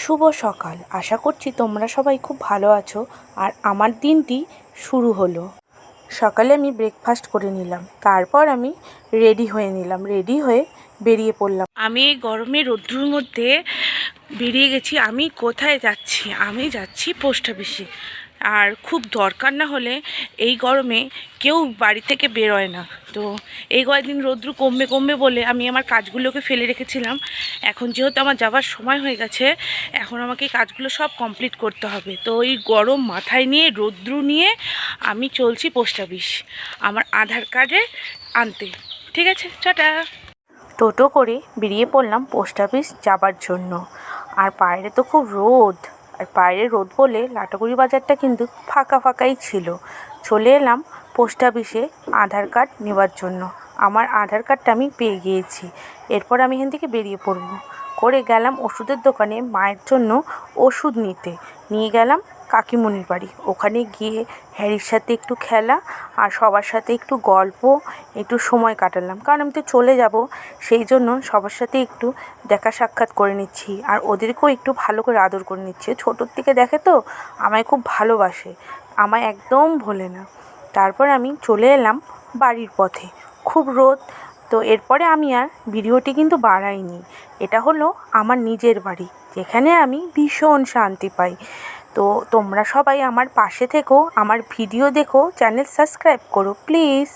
শুভ সকাল। আশা করছি তোমরা সবাই খুব ভালো আছো। আর আমার দিনটি শুরু হলো। সকালে আমি ব্রেকফাস্ট করে নিলাম, তারপর আমি রেডি হয়ে বেরিয়ে পড়লাম। আমি এই গরমে রোদ্রুর মধ্যে বেরিয়ে গেছি। আমি কোথায় যাচ্ছি? আমি যাচ্ছি পোস্ট অফিসে। আর খুব দরকার না হলে এই গরমে কেউ বাড়ি থেকে বেরোয় না। তো এই কয়েকদিন রৌদ্র কমবে বলে আমি আমার কাজগুলোকে ফেলে রেখেছিলাম। এখন যেহেতু আমার যাওয়ার সময় হয়ে গেছে, এখন আমাকে এই কাজগুলো সব কমপ্লিট করতে হবে। তো এই গরম মাথায় নিয়ে রৌদ্র নিয়ে আমি চলছি পোস্ট অফিস আমার আধার কার্ডে আনতে। ঠিক আছে, টাটা। টোটো করে বেরিয়ে পড়লাম পোস্ট অফিস যাবার জন্য। আর বাইরে তো খুব রোদ, আর বাইরে রোদ বলে লাটাগুড়ি বাজারটা কিন্তু ফাঁকাই ছিল। চলে এলাম পোস্ট অফিসে আধার কার্ড নেওয়ার জন্য। আমার আধার কার্ডটা আমি পেয়ে গিয়েছি। এরপর আমি এখান থেকে বেরিয়ে করে গেলাম ওষুধের দোকানে মায়ের জন্য ওষুধ নিয়ে গেলাম কাকিমণির বাড়ি। ওখানে গিয়ে হ্যারির সাথে একটু খেলা আর সবার সাথে একটু গল্প, একটু সময় কাটালাম। কারণ আমি তো চলে যাব, সেই জন্য সবার সাথে একটু দেখা সাক্ষাৎ করে নিচ্ছি। আর ওদেরকেও একটু ভালো করে আদর করে নিচ্ছি। ছোটোর থেকে দেখে তো আমায় খুব ভালোবাসে, আমায় একদম ভোলে না। তারপর আমি চলে এলাম বাড়ির পথে। খুব রোদ, তো এরপরে আমি আর ভিডিওটি কিন্তু বাড়াইনি। এটা হলো আমার নিজের বাড়ি, যেখানে আমি ভীষণ শান্তি পাই। তো তোমরা সবাই আমার পাশে থেকো, আমার ভিডিও দেখো, চ্যানেল সাবস্ক্রাইব করো প্লিজ।